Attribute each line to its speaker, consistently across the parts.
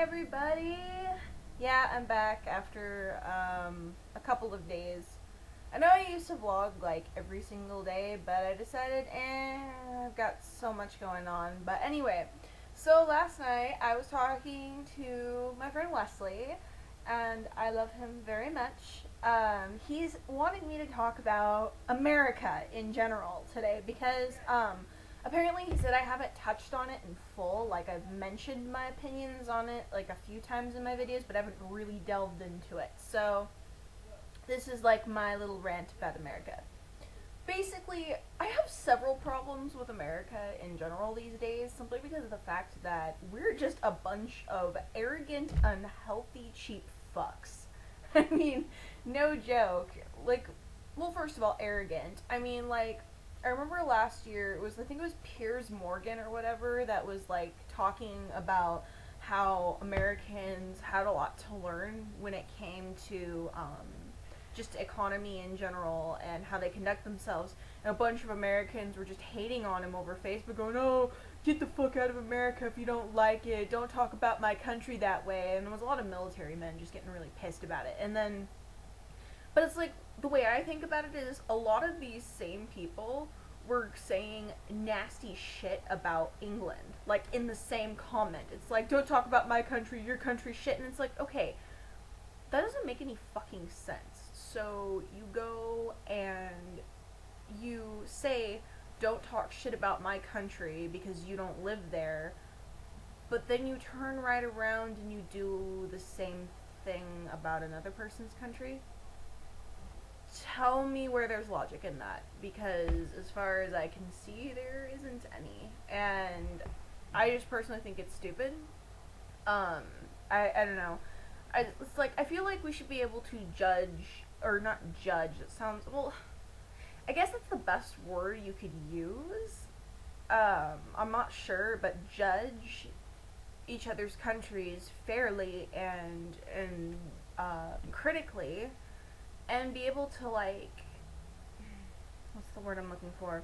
Speaker 1: everybody! Yeah, I'm back after a couple of days. I know I used to vlog like every single day, but I decided, I've got so much going on. But anyway, so last night I was talking to my friend Wesley, and I love him very much. He's wanting me to talk about America in general today because apparently he said I haven't touched on it in full. Like, I've mentioned my opinions on it like a few times in my videos, but I haven't really delved into it. So this is like my little rant about America. Basically, I have several problems with America in general these days, simply because of the fact that we're just a bunch of arrogant, unhealthy, cheap fucks. I mean, no joke. Like, well, first of all, arrogant. I mean, like, I remember last year, I think it was Piers Morgan or whatever, that was, like, talking about how Americans had a lot to learn when it came to, just economy in general and how they conduct themselves. And a bunch of Americans were just hating on him over Facebook, going, "Oh, get the fuck out of America if you don't like it. Don't talk about my country that way." And there was a lot of military men just getting really pissed about it. And then, but it's like, the way I think about it is a lot of these same people were saying nasty shit about England, like in the same comment. It's like, "Don't talk about my country, your country shit." And it's like, okay, that doesn't make any fucking sense. So you go and you say, "Don't talk shit about my country because you don't live there," but then you turn right around and you do the same thing about another person's country. Tell me where there's logic in that, because as far as I can see, there isn't any. And I just personally think it's stupid. Um, I don't know. It's like, I feel like we should be able to judge, or not judge, it sounds, well, I guess that's the best word you could use. I'm not sure, but judge each other's countries fairly and critically, and be able to, like, what's the word I'm looking for?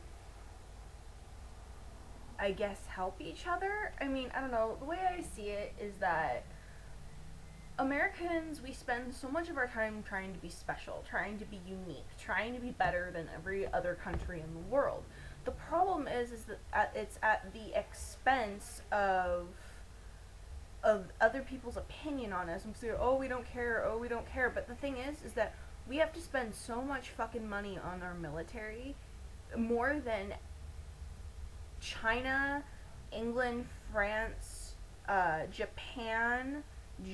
Speaker 1: I guess help each other? I mean, I don't know. The way I see it is that Americans, we spend so much of our time trying to be special, trying to be unique, trying to be better than every other country in the world. The problem is that it's at the expense of other people's opinion on us. And say, "Oh, we don't care. Oh, we don't care." But the thing is that we have to spend so much fucking money on our military, more than China, England, France, Japan,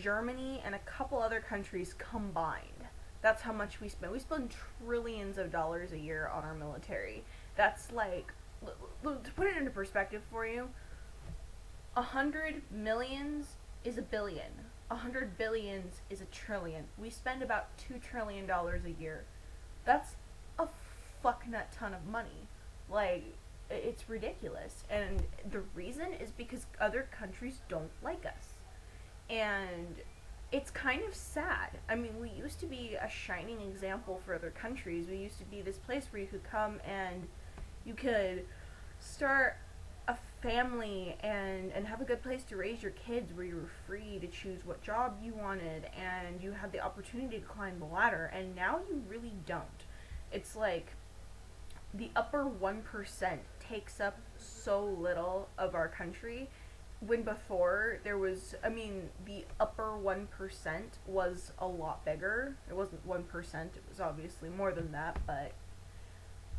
Speaker 1: Germany, and a couple other countries combined. That's how much we spend. We spend trillions of dollars a year on our military. That's like, to put it into perspective for you, 100 millions is a billion. 100 billions is a trillion. We spend about $2 trillion a year. That's a fuck nut ton of money. Like, it's ridiculous. And the reason is because other countries don't like us. And it's kind of sad. I mean, we used to be a shining example for other countries. We used to be this place where you could come and you could start a family and have a good place to raise your kids, where you were free to choose what job you wanted and you had the opportunity to climb the ladder. And now you really don't. It's like the upper 1% takes up so little of our country, when before there was, I mean, the upper 1% was a lot bigger. It wasn't 1%, it was obviously more than that, but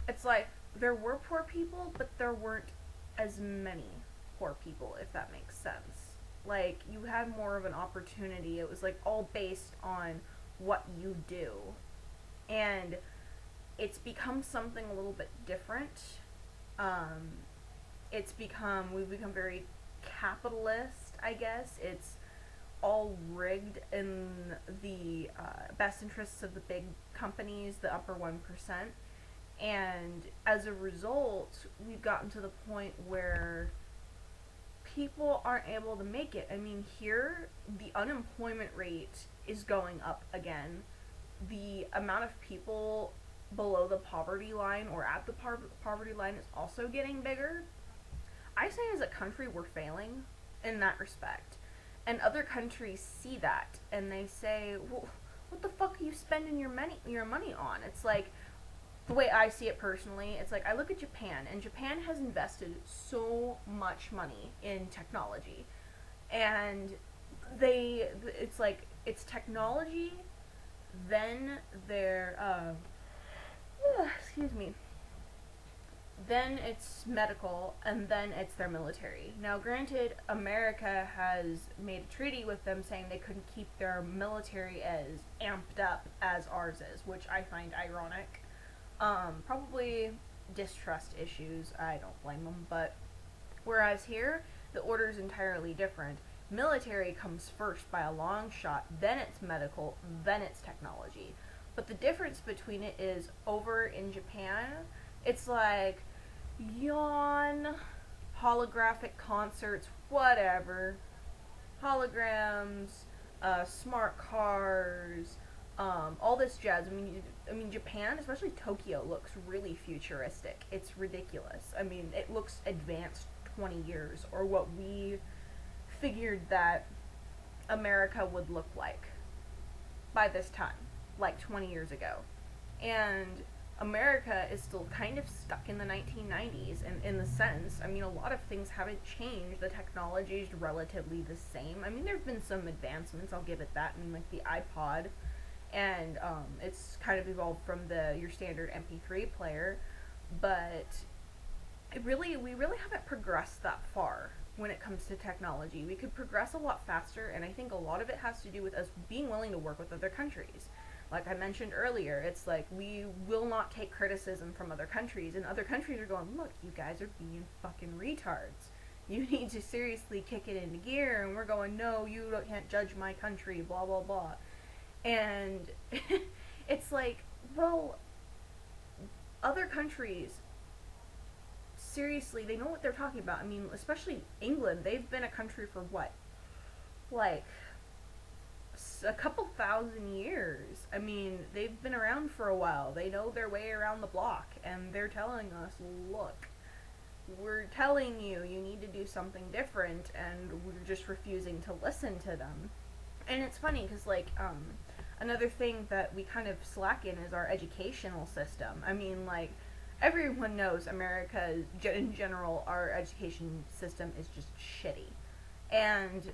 Speaker 1: it's like, there were poor people, but there weren't as many poor people, if that makes sense. Like, you had more of an opportunity. It was like all based on what you do. And it's become something a little bit different. We've become very capitalist, I guess. It's all rigged in the best interests of the big companies, the upper 1%. And as a result, we've gotten to the point where people aren't able to make it. I mean, here, the unemployment rate is going up again. The amount of people below the poverty line or at the poverty line is also getting bigger. I say as a country we're failing in that respect. And other countries see that and they say, well, what the fuck are you spending your money on? It's like, the way I see it personally, it's like I look at Japan, and Japan has invested so much money in technology, and it's like it's technology, then their excuse me, then it's medical, and then it's their military. Now, granted, America has made a treaty with them saying they couldn't keep their military as amped up as ours is, which I find ironic. Probably distrust issues. I don't blame them, but whereas here, the order is entirely different. Military comes first by a long shot, then it's medical, then it's technology. But the difference between it is over in Japan, it's like yawn, holographic concerts, whatever, holograms, smart cars, all this jazz. I mean, Japan, especially Tokyo, looks really futuristic. It's ridiculous. I mean, it looks advanced 20 years, or what we figured that America would look like by this time, like 20 years ago. And America is still kind of stuck in the 1990s, and in the sense, I mean, a lot of things haven't changed. The technology is relatively the same. I mean, there have been some advancements, I'll give it that, in like the iPod, and it's kind of evolved from the your standard MP3 player, but we really haven't progressed that far when it comes to technology. We could progress a lot faster, and I think a lot of it has to do with us being willing to work with other countries. Like I mentioned earlier, it's like we will not take criticism from other countries, and other countries are going, look, you guys are being fucking retards. You need to seriously kick it into gear, and we're going, no, can't judge my country, blah, blah, blah. And it's like, well, other countries, seriously, they know what they're talking about. I mean, especially England, they've been a country for what? Like, a couple thousand years. I mean, they've been around for a while. They know their way around the block, and they're telling us, look, we're telling you need to do something different, and we're just refusing to listen to them. And it's funny because, like, another thing that we kind of slack in is our educational system. I mean, like, everyone knows America, in general, our education system is just shitty. And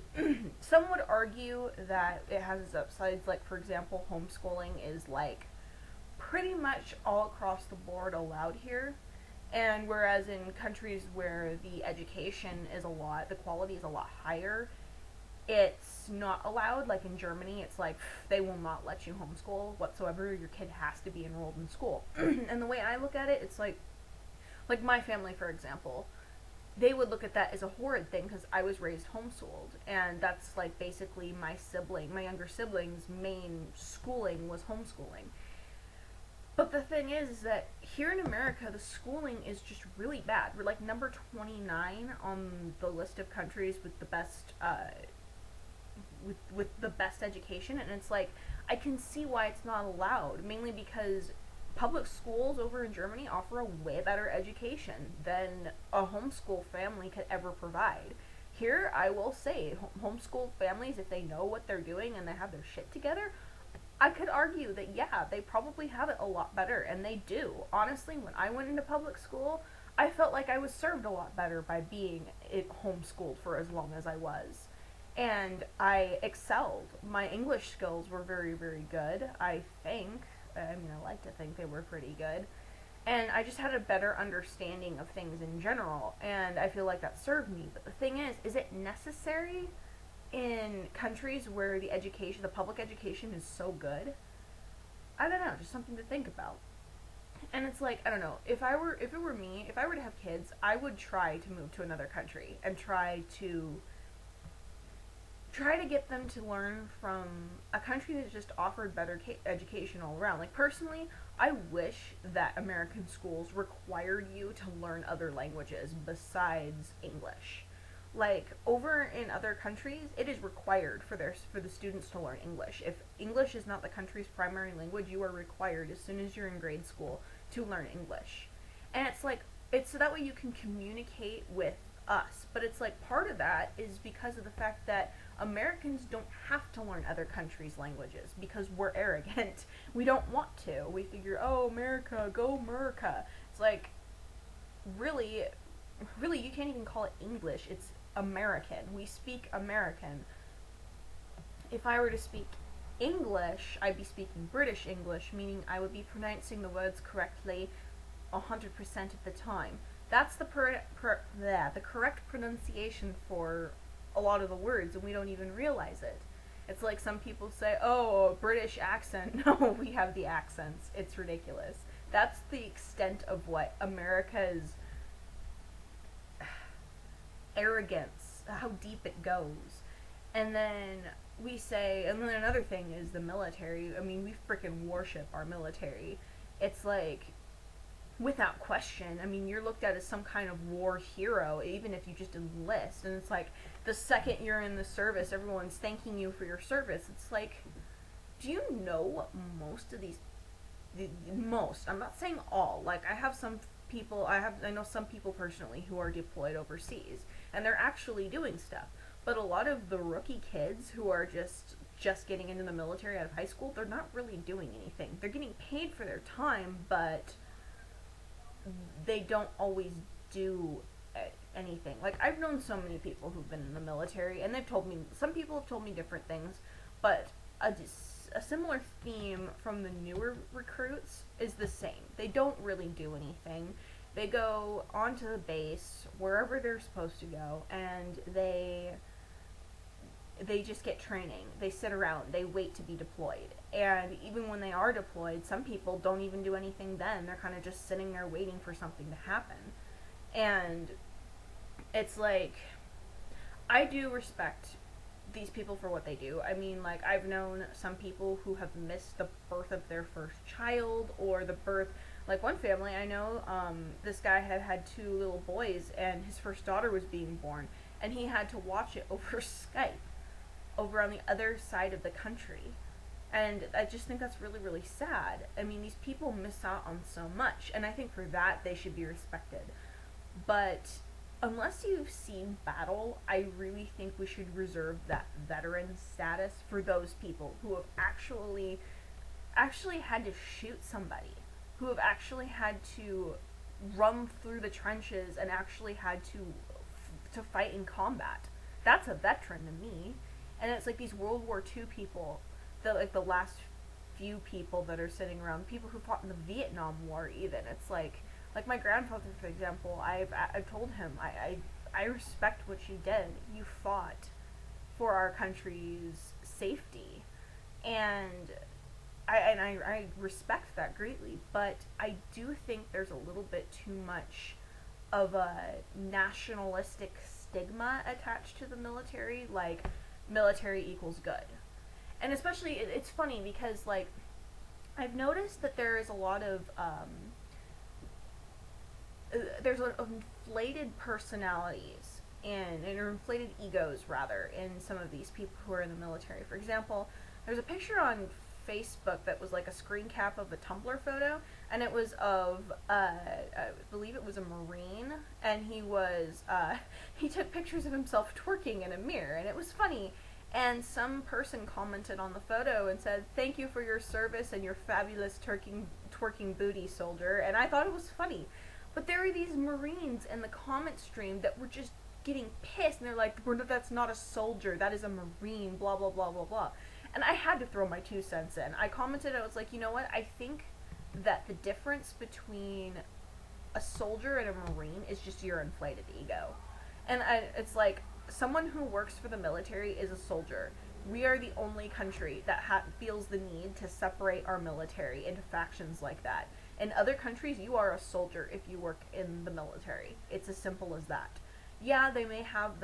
Speaker 1: some would argue that it has its upsides, like, for example, homeschooling is, like, pretty much all across the board allowed here. And whereas in countries where the education is the quality is a lot higher, it's not allowed. Like in Germany, it's like they will not let you homeschool whatsoever. Your kid has to be enrolled in school. And the way I look at it, it's like my family, for example, they would look at that as a horrid thing because I was raised homeschooled, and that's like basically my younger sibling's main schooling was homeschooling. But the thing is that here in America, the schooling is just really bad. We're like number 29 on the list of countries with the best with the best education, and it's like I can see why it's not allowed, mainly because public schools over in Germany offer a way better education than a homeschool family could ever provide. Here, I will say, homeschool families, if they know what they're doing and they have their shit together, I could argue that, yeah, they probably have it a lot better, and they do. Honestly, when I went into public school, I felt like I was served a lot better by being homeschooled for as long as I was. And I excelled. My English skills were very, very good, I think. I mean, I like to think they were pretty good. And I just had a better understanding of things in general, and I feel like that served me. But the thing is it necessary in countries where the public education is so good? I don't know, just something to think about. And it's like, I don't know, if it were me, if I were to have kids, I would try to move to another country and try to get them to learn from a country that just offered better education all around. Like, personally, I wish that American schools required you to learn other languages besides English. Like, over in other countries, it is required for the students to learn English. If English is not the country's primary language, you are required as soon as you're in grade school to learn English. And it's like, it's so that way you can communicate with us. But it's like part of that is because of the fact that Americans don't have to learn other countries' languages because we're arrogant. We don't want to. We figure, oh, America, go Murica. It's like, really, really, you can't even call it English. It's American. We speak American. If I were to speak English, I'd be speaking British English, meaning I would be pronouncing the words correctly 100% of the time. That's the correct pronunciation for a lot of the words, and we don't even realize it. It's like some people say, oh, a British accent. No, we have the accents. It's ridiculous. That's the extent of what America's arrogance, how deep it goes. And then we say, and then another thing is the military. I mean, we freaking worship our military. It's like, without question, I mean, you're looked at as some kind of war hero, even if you just enlist. And it's like, the second you're in the service, everyone's thanking you for your service. It's like, do you know what most of these, most, I'm not saying all, like, I know some people personally who are deployed overseas, and they're actually doing stuff. But a lot of the rookie kids who are just getting into the military out of high school, they're not really doing anything. They're getting paid for their time, but they don't always do anything. Like, I've known so many people who've been in the military, and some people have told me different things, but a similar theme from the newer recruits is the same. They don't really do anything. They go onto the base, wherever they're supposed to go, and they just get training. They sit around. They wait to be deployed. And even when they are deployed, some people don't even do anything then. They're kind of just sitting there waiting for something to happen. And it's like, I do respect these people for what they do. I mean, like, I've known some people who have missed the birth of their first child, or the birth, like, one family I know, this guy had 2 little boys, and his first daughter was being born, and he had to watch it over Skype, over on the other side of the country. And I just think that's really, really sad. I mean, these people miss out on so much, and I think for that they should be respected. But unless you've seen battle, I really think we should reserve that veteran status for those people who have actually had to shoot somebody, who have actually had to run through the trenches and actually had to fight in combat. That's a veteran to me. And it's like these World War II people, like the last few people that are sitting around, people who fought in the Vietnam War even. It's like my grandfather, for example, I've told him, I respect what you did. You fought for our country's safety. And I respect that greatly, but I do think there's a little bit too much of a nationalistic stigma attached to the military, like, military equals good. And especially, it's funny because, like, I've noticed that there is a lot of, there's inflated personalities or inflated egos, rather, in some of these people who are in the military. For example, there's a picture on Facebook that was like a screen cap of a Tumblr photo, and it was of, I believe it was a Marine, and he took pictures of himself twerking in a mirror, and it was funny. And some person commented on the photo and said, "Thank you for your service and your fabulous twerking booty, soldier." And I thought it was funny. But there are these Marines in the comment stream that were just getting pissed, and they're like, "That's not a soldier, that is a Marine, blah, blah, blah, blah, blah." And I had to throw my 2 cents in. I commented, I was like, you know what, I think that the difference between a soldier and a Marine is just your inflated ego. And it's like, someone who works for the military is a soldier. We are the only country that feels the need to separate our military into factions like that. In other countries, you are a soldier if you work in the military. It's as simple as that. Yeah, they may have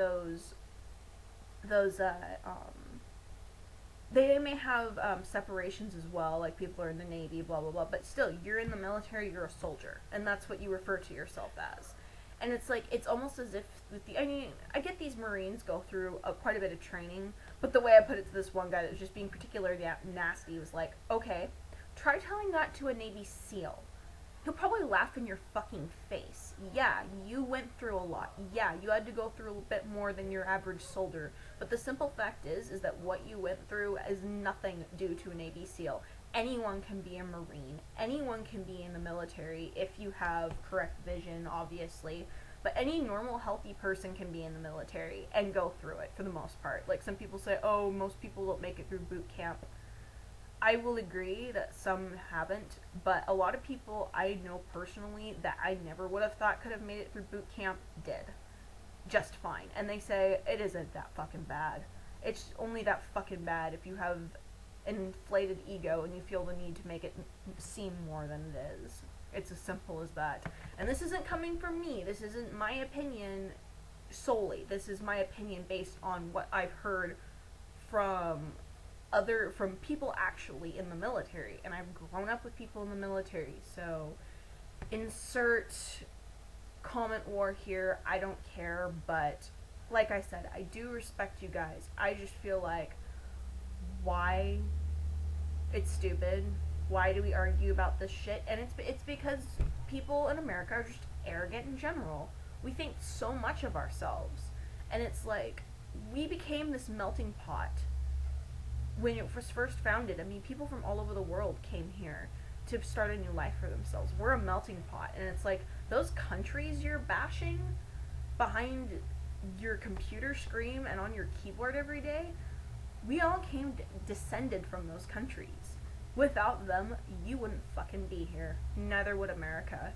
Speaker 1: they may have separations as well, like people are in the Navy, blah, blah, blah, but still, you're in the military, you're a soldier, and that's what you refer to yourself as. And it's like, it's almost as if, I get these Marines go through quite a bit of training, but the way I put it to this one guy that was just being particularly nasty was like, okay, try telling that to a Navy SEAL. he'll probably laugh in your fucking face. Yeah, you went through a lot. Yeah, you had to go through a bit more than your average soldier. But the simple fact is that what you went through is nothing due to a Navy SEAL. Anyone can be a Marine. Anyone can be in the military if you have correct vision, obviously. But any normal, healthy person can be in the military and go through it for the most part. Like some people say, oh, most people don't make it through boot camp. I will agree that some haven't, but a lot of people I know personally that I never would have thought could have made it through boot camp did just fine. And they say it isn't that fucking bad. It's only that fucking bad if you have an inflated ego and you feel the need to make it seem more than it is. It's as simple as that. And this isn't coming from me. This isn't my opinion solely. This is my opinion based on what I've heard from from people actually in the military, and I've grown up with people in the military, so insert comment war here, I don't care, but like I said, I do respect you guys. I just feel like, why? It's stupid. Why do we argue about this shit? And it's because people in America are just arrogant in general. We think so much of ourselves, and it's like, we became this melting pot when it was first founded. I mean, people from all over the world came here to start a new life for themselves. We're a melting pot, and it's like, those countries you're bashing behind your computer screen and on your keyboard every day, we all descended from those countries. Without them, you wouldn't fucking be here. Neither would America.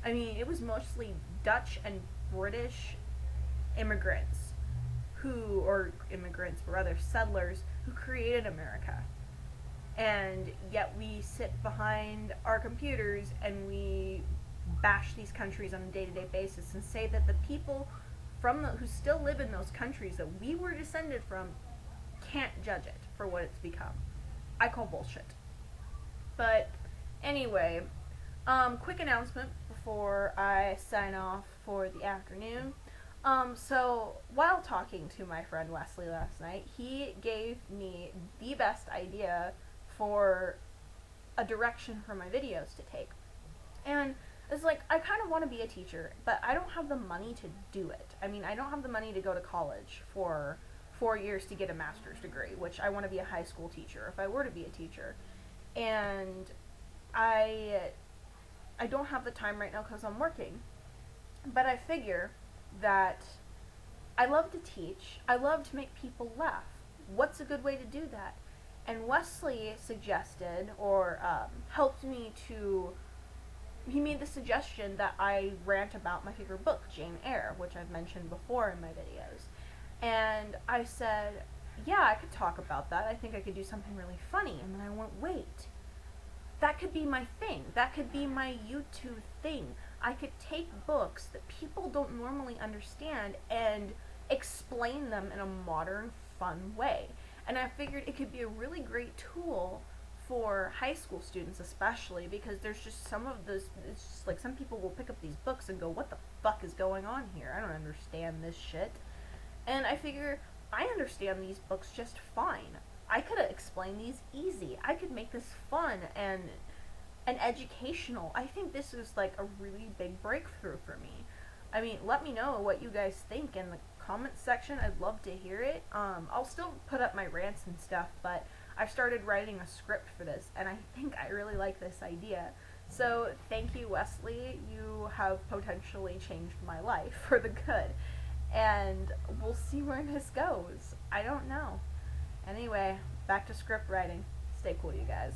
Speaker 1: I mean, it was mostly Dutch and British immigrants settlers who created America. And yet we sit behind our computers and we bash these countries on a day-to-day basis and say that the people who still live in those countries that we were descended from can't judge it for what it's become. I call bullshit. But anyway, quick announcement before I sign off for the afternoon. So while talking to my friend Wesley last night, he gave me the best idea for a direction for my videos to take. And it's like, I kind of want to be a teacher, but I don't have the money to do it. I mean, I don't have the money to go to college for 4 years to get a master's degree, which I want to be a high school teacher if I were to be a teacher. And I don't have the time right now because I'm working. But I figure that I love to teach. I love to make people laugh. What's a good way to do that? And Wesley suggested, or helped me to, he made the suggestion that I rant about my favorite book, Jane Eyre, which I've mentioned before in my videos. And I said, yeah, I could talk about that. I think I could do something really funny. And then I went, wait, that could be my thing. That could be my YouTube thing. I could take books that people don't normally understand and explain them in a modern, fun way. And I figured it could be a really great tool for high school students especially, because there's just some of those, it's just like some people will pick up these books and go, what the fuck is going on here? I don't understand this shit. And I figure, I understand these books just fine. I could explain these easy. I could make this fun and educational. I think this is like a really big breakthrough for me. I mean, let me know what you guys think in the comments section. I'd love to hear it. I'll still put up my rants and stuff, but I've started writing a script for this, and I think I really like this idea. So thank you, Wesley. You have potentially changed my life for the good. And we'll see where this goes. I don't know. Anyway, back to script writing. Stay cool, you guys.